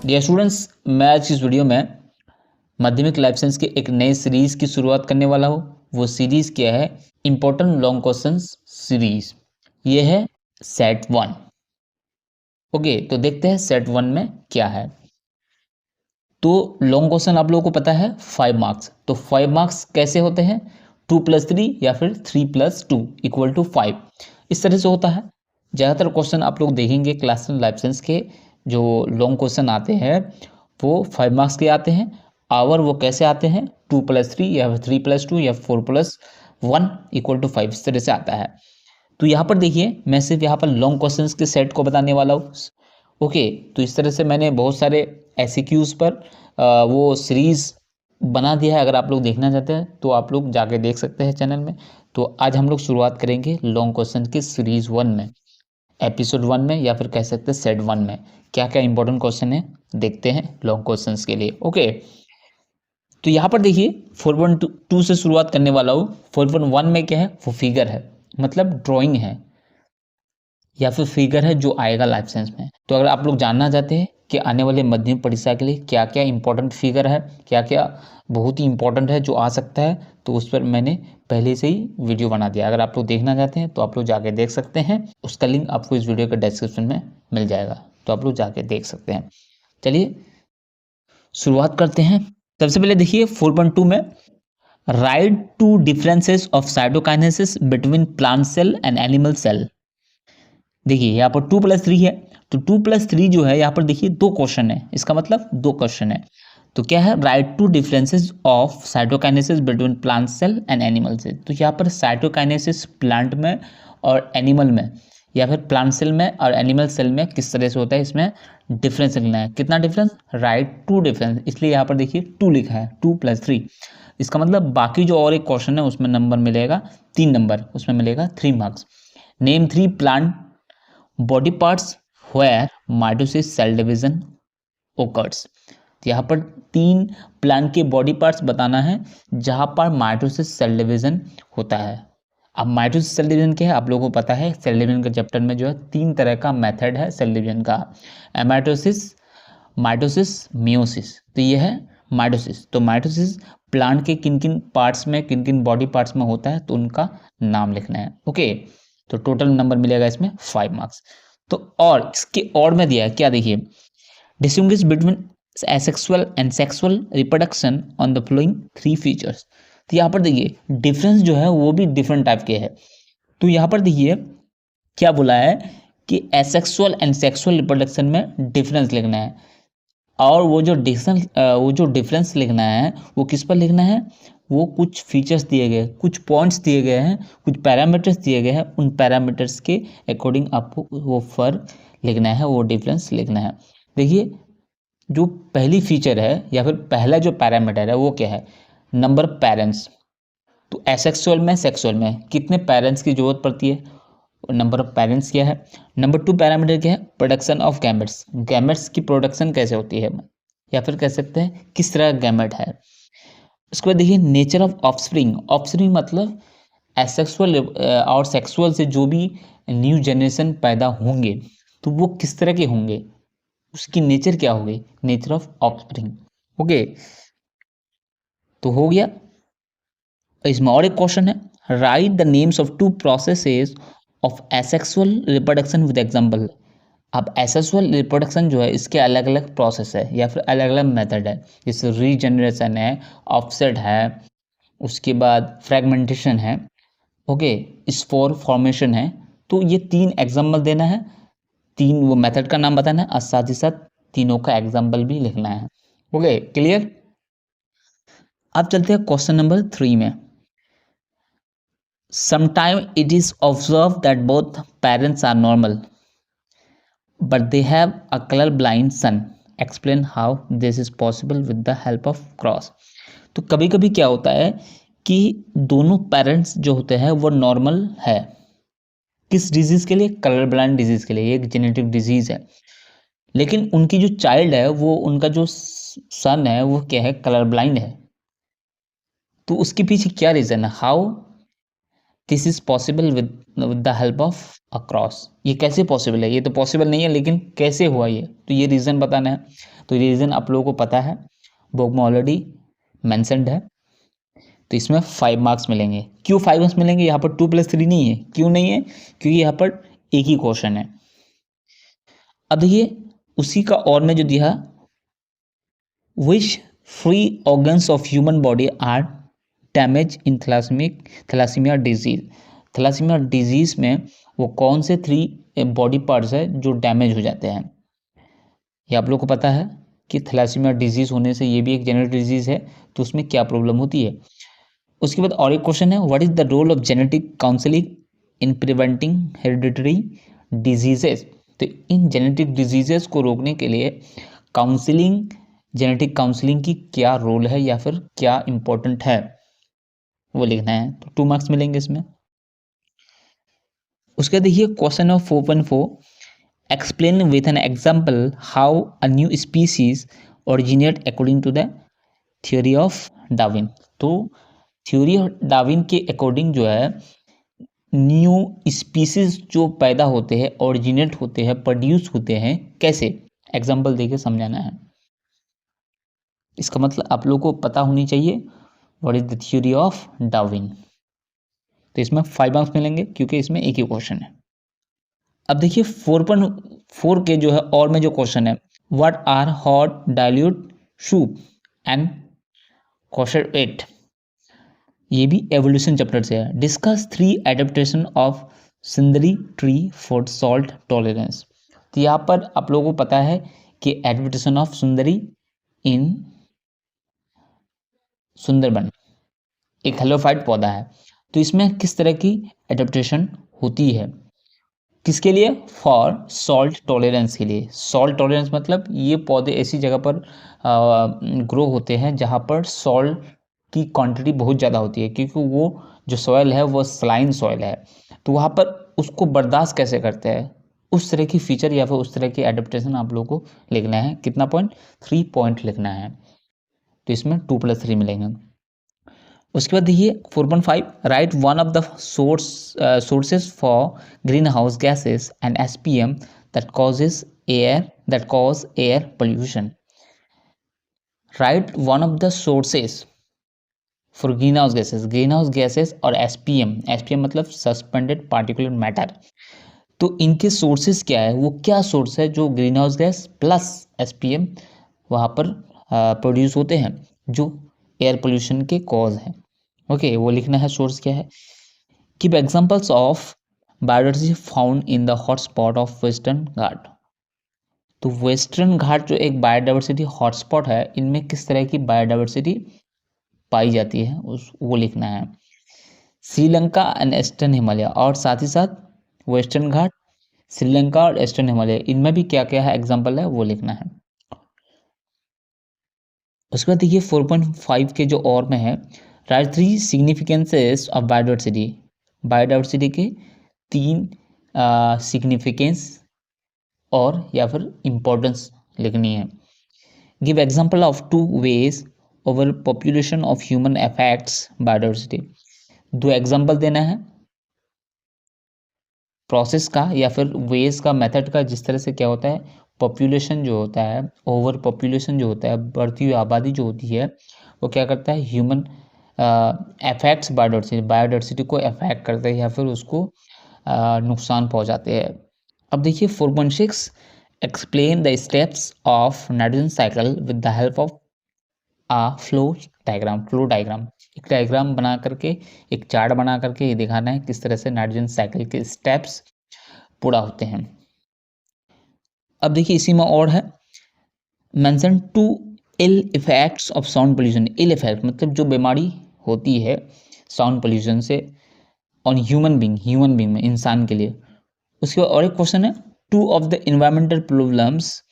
Dear students, मैं आज इस वीडियो में माध्यमिक लाइफ साइंस के एक नए सीरीज की शुरुआत करने वाला हूँ। वो सीरीज क्या है? Important long questions series. ये है सेट 1। ओके, तो देखते हैं सेट 1 में क्या है। तो लॉन्ग क्वेश्चन आप लोगों को पता है 5 मार्क्स। तो 5 मार्क्स कैसे होते हैं? 2+3 या फिर 3+2 इक्वल टू 5, इस तरह से होता है। ज़्यादातर क्वेश्चन आप लोग देखेंगे क्लास 10 लाइफ साइंस के जो लॉन्ग क्वेश्चन आते हैं वो 5 मार्क्स के आते हैं। और वो कैसे आते हैं? 2+3 या फिर 3+2 या 4+1 इक्वल टू 5, इस तरह से आता है। तो यहाँ पर देखिए, मैं सिर्फ यहाँ पर लॉन्ग क्वेश्चंस के सेट को बताने वाला हूँ। ओके, तो इस तरह से मैंने बहुत सारे एसक्यूज पर वो सीरीज बना दिया है। अगर आप लोग देखना चाहते हैं तो आप लोग जाके देख सकते हैं चैनल में। तो आज हम लोग शुरुआत करेंगे लॉन्ग क्वेश्चन की सीरीज 1 में, एपिसोड 1 में, या फिर कह सकते हैं सेट 1 में। क्या क्या इंपॉर्टेंट क्वेश्चन है देखते हैं लॉन्ग क्वेश्चन के लिए। ओके, तो यहाँ पर देखिए 4.2 से शुरुआत करने वाला हूँ। 4.1 में क्या है? वो फिगर है, मतलब ड्राइंग है या फिर फिगर है जो आएगा लाइफ साइंस में। तो अगर आप लोग जानना चाहते हैं कि आने वाले माध्यमिक परीक्षा के लिए क्या क्या इंपॉर्टेंट फिगर है, क्या क्या बहुत ही इंपॉर्टेंट है जो आ सकता है, तो उस पर मैंने पहले से ही वीडियो बना दिया। अगर आप लोग देखना चाहते हैं तो आप लोग जाके देख सकते हैं। उसका लिंक आपको इस वीडियो के डिस्क्रिप्शन में मिल जाएगा, तो आप लोग जाके देख सकते हैं। चलिए शुरुआत करते हैं। सबसे पहले देखिए 4.2 में write two differences of cytokinesis between plant cell and animal cell. देखिए यहाँ पर 2+3 है, तो 2+3 जो है यहाँ पर देखिए 2 क्वेश्चन है, इसका मतलब 2 क्वेश्चन है। तो क्या है? Write two differences of cytokinesis between plant cell and animal cell. तो यहाँ पर साइटोकाइनेसिस प्लांट में और एनिमल में, या फिर प्लांट सेल में और एनिमल सेल में किस तरह से होता है, इसमें डिफरेंस लिखना है। कितना डिफरेंस? राइट टू डिफरेंस, इसलिए यहाँ पर देखिए 2 लिखा है, 2+3। इसका मतलब बाकी जो और एक क्वेश्चन है उसमें नंबर मिलेगा 3 नंबर, उसमें मिलेगा 3 marks. Name 3 plant body parts where mitosis cell division occurs. यहाँ पर 3 प्लांट के बॉडी पार्ट्स बताना है जहाँ पर माइटोसिस सेल डिवीजन होता है। अब माइटोसिस सेल डिवीजन क्या है आप लोगों को पता है। सेल डिवीजन के चैप्टर में जो है 3 तरह का मेथड है सेल डिवीजन का, एमाइटोसिस, माइटोसिस, मियोसिस। तो ये है माइटोसिस। तो माइटोसिस प्लांट के किन किन पार्ट्स में, किन किन बॉडी पार्ट्स में होता है, तो उनका नाम लिखना है। ओके, तो टोटल नंबर मिलेगा इसमें 5 मार्क्स। तो और इसके और में दिया है क्या, देखिए, distinguish between asexual and sexual reproduction on the following 3 features. तो यहाँ पर देखिए डिफरेंस जो है वो भी डिफरेंट टाइप के है। तो यहाँ पर देखिए क्या बोला है कि एसेक्सुअल एंड सेक्सुअल रिप्रोडक्शन में डिफरेंस लिखना है। और वो जो डिफरेंस लिखना है वो किस पर लिखना है? वो कुछ फीचर्स दिए गए, कुछ पॉइंट्स दिए गए हैं, कुछ पैरामीटर्स दिए गए हैं, उन पैरामीटर्स के अकॉर्डिंग आपको वो फर्क लिखना है, वो डिफरेंस लिखना है। देखिए जो पहली फीचर है या फिर पहला जो पैरामीटर है वो क्या है? Number of parents. तो एसेक्सुअल में, सेक्सुअल में कितने पेरेंट्स की जरूरत पड़ती है, नंबर ऑफ पेरेंट्स क्या है। नंबर 2 पैरामीटर क्या है? प्रोडक्शन ऑफ गैमेट्स, गैमेट्स की प्रोडक्शन कैसे होती है, या फिर कह सकते हैं किस तरह गैमेट है। उसके बाद देखिए नेचर ऑफ ऑफस्प्रिंग। ऑफस्प्रिंग मतलब एसेक्सुअल और सेक्सुअल से जो भी न्यू जनरेशन पैदा होंगे तो वो किस तरह के होंगे, उसकी नेचर क्या होगी, नेचर ऑफ ऑफस्प्रिंग। ओके, तो हो गया। इसमें और एक क्वेश्चन है, right the names of 2 processes of asexual reproduction with example. अब एसेक्सुअल रिप्रोडक्शन जो है इसके अलग अलग प्रोसेस है या फिर अलग अलग मेथड है, जैसे रीजनरेशन है, ऑफसेट है, उसके बाद फ्रेगमेंटेशन है, ओके, स्पोर फॉर्मेशन है। तो ये 3 एग्जाम्पल देना है, 3 वो मेथड का नाम बताना है और साथ ही साथ तीनों का एग्जाम्पल भी लिखना है। Okay, clear. अब चलते हैं क्वेश्चन नंबर 3 में। Sometimes it is observed that both parents are normal, but they have a color-blind son. Explain how this is possible with the help of cross. तो कभी कभी क्या होता है कि दोनों पेरेंट्स जो होते हैं वो नॉर्मल है। किस डिजीज के लिए? कलर ब्लाइंड डिजीज के लिए। एक जेनेटिक डिजीज है, लेकिन उनकी जो चाइल्ड है वो, उनका जो सन है वो क्या है? कलर ब्लाइंड है। तो उसके पीछे क्या रीजन है? How this is possible with the help of a cross. ये कैसे पॉसिबल है? ये तो पॉसिबल नहीं है, लेकिन कैसे हुआ ये, तो ये रीज़न बताना है। तो ये रीज़न आप लोगों को पता है, बुक में ऑलरेडी मैंशनड है। तो इसमें 5 मार्क्स मिलेंगे। क्यों 5 मार्क्स मिलेंगे? यहाँ पर 2+3 नहीं है। क्यों नहीं है? क्योंकि यहाँ पर एक ही क्वेश्चन है। अब देखिए उसी का और में जो दिया, which free organs of human body are damage in thalassaemia disease. Thalassaemia disease में वो कौन से 3 बॉडी पार्ट्स है जो डैमेज हो जाते हैं? ये आप लोग को पता है कि थैलासीमिया डिजीज होने से ये भी एक जेनेटिक डिजीज है, तो उसमें क्या प्रॉब्लम होती है। उसके बाद और एक क्वेश्चन है, what is the role of genetic counselling in preventing hereditary diseases. तो इन जेनेटिक डिजीजेस को रोकने के लिए काउंसलिंग, जेनेटिक काउंसलिंग की क्या रोल है या फिर क्या इंपॉर्टेंट है, वो लिखना है। तो 2 मार्क्स मिलेंगे इसमें। उसके बाद देखिए question number 4.4, explain with an example how a new species originate according to the theory of Darwin. तो थ्योरी ऑफ डार्विन के अकॉर्डिंग जो है न्यू स्पीसीज जो पैदा होते हैं, ओरिजिनेट होते हैं, प्रोड्यूस होते हैं, कैसे? एग्जाम्पल देके समझाना है। इसका मतलब आप लोग को पता होनी चाहिए what is the theory of Darwin. तो इसमें 5 मार्क्स मिलेंगे क्योंकि इसमें एक ही क्वेश्चन है। अब देखिए 4.4 के जो है और में जो क्वेश्चन है, what are hot dilute soup and question 8, ये भी एवोल्यूशन चैप्टर से है। Discuss 3 adaptation of sundari tree for salt tolerance. तो यहाँ पर आप लोगों को पता है कि एडेप्टेशन ऑफ सुंदरी इन सुंदरबन एक हेलोफाइट पौधा है। तो इसमें किस तरह की एडेप्टेशन होती है, किसके लिए? फॉर सॉल्ट टॉलरेंस के लिए। सॉल्ट टॉलरेंस मतलब ये पौधे ऐसी जगह पर ग्रो होते हैं जहाँ पर सॉल्ट की क्वांटिटी बहुत ज़्यादा होती है, क्योंकि वो जो सॉइल है वो सलाइन सॉइल है। तो वहाँ पर उसको बर्दाश्त कैसे करते हैं, उस तरह की फीचर या फिर उस तरह की एडेप्टेशन आप लोगों को लिखना है। कितना पॉइंट? 3 पॉइंट लिखना है। तो इसमें 2+3 मिलेंगे। उसके बाद देखिए 4.5, right one of the sources for green house gases and SPM that cause air pollution. Right one of the sources for green house gases और SPM मतलब सस्पेंडेड पार्टिकुलर मैटर। तो इनके सोर्सेज क्या है, वो क्या सोर्स है जो greenhouse gas plus SPM वहाँ पर प्रोड्यूस होते हैं, जो एयर पोल्यूशन के कॉज है। ओके, वो लिखना है सोर्स क्या है। Give examples of biodiversity found in the hotspot of Western Ghat. तो वेस्टर्न घाट जो एक बायोडाइवर्सिटी हॉटस्पॉट है, इनमें किस तरह की बायोडाइवर्सिटी पाई जाती है वो लिखना है। श्रीलंका एंड ईस्टर्न हिमालय, और साथ ही साथ वेस्टर्न घाट, श्रीलंका और ईस्टर्न हिमालय, इनमें भी क्या क्या है एग्जाम्पल है वो लिखना है। उसके बाद देखिए 4.5 के जो और में है, write 3 significances of biodiversity. Biodiversity के 3 सिग्निफिकेंस और या फिर इम्पोर्टेंस लिखनी है। Give example of 2 ways over population of human affects biodiversity. 2 example देना है प्रोसेस का या फिर वेज का, मेथड का, जिस तरह से क्या होता है पॉपुलेशन जो होता है, ओवर पॉपुलेशन जो होता है, बढ़ती हुई आबादी जो होती है, वो क्या करता है ह्यूमन अफेक्ट्स बायोडाइवर्सिटी को अफेक्ट करते हैं या फिर उसको नुकसान पहुंचाते हैं। अब देखिए 4.6, explain the steps of nitrogen cycle with the help of flow diagram. एक डायग्राम बना करके, एक चार्ट बना करके ये दिखाना है किस तरह से नाइट्रोजन साइकिल के स्टेप्स पूरा होते हैं। अब देखिए इसी में और है, mention 2 ill effects of sound pollution. Ill effect मतलब जो बीमारी होती है साउंड पोल्यूशन से ऑन ह्यूमन बींग में, इंसान के लिए। उसके बाद और एक क्वेश्चन है, 2 of the environmental problems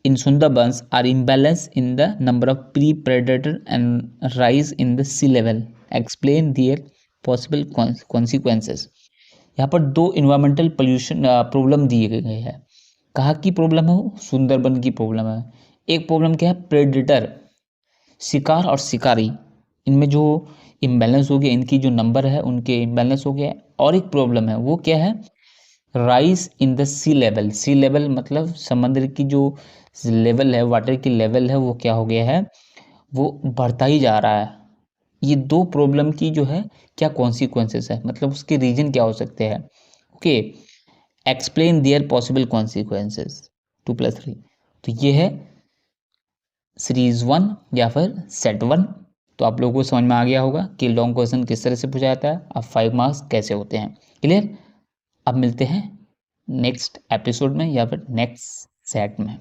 in Sundarbans are imbalance in the number of pre-predator and rise in the sea level. Explain their possible consequences. यहाँ पर 2 इन्वायरमेंटल पोल्यूशन प्रॉब्लम दिए गए हैं। कहाँ की प्रॉब्लम है? वो सुंदरबन की प्रॉब्लम है। एक प्रॉब्लम क्या है? प्रेडेटर, शिकार और शिकारी, इनमें जो इम्बैलेंस हो गया, इनकी जो नंबर है उनके इम्बैलेंस हो गया है। और एक प्रॉब्लम है, वो क्या है, rise in the sea level. Sea level मतलब समुद्र की जो लेवल है, वाटर की लेवल है, वो क्या हो गया है, वो बढ़ता ही जा रहा है। ये दो प्रॉब्लम की जो है क्या कॉन्सिक्वेंसेस है, मतलब उसके रीजन क्या हो सकते हैं। Okay, explain their possible consequences 2+3। तो ये है सीरीज 1 या फिर सेट 1। तो आप लोगों को समझ में आ गया होगा कि लॉन्ग क्वेश्चन किस तरह से पूछा जाता है, अब 5 मार्क्स कैसे होते हैं। क्लियर। अब मिलते हैं नेक्स्ट एपिसोड में या फिर नेक्स्ट सेट में।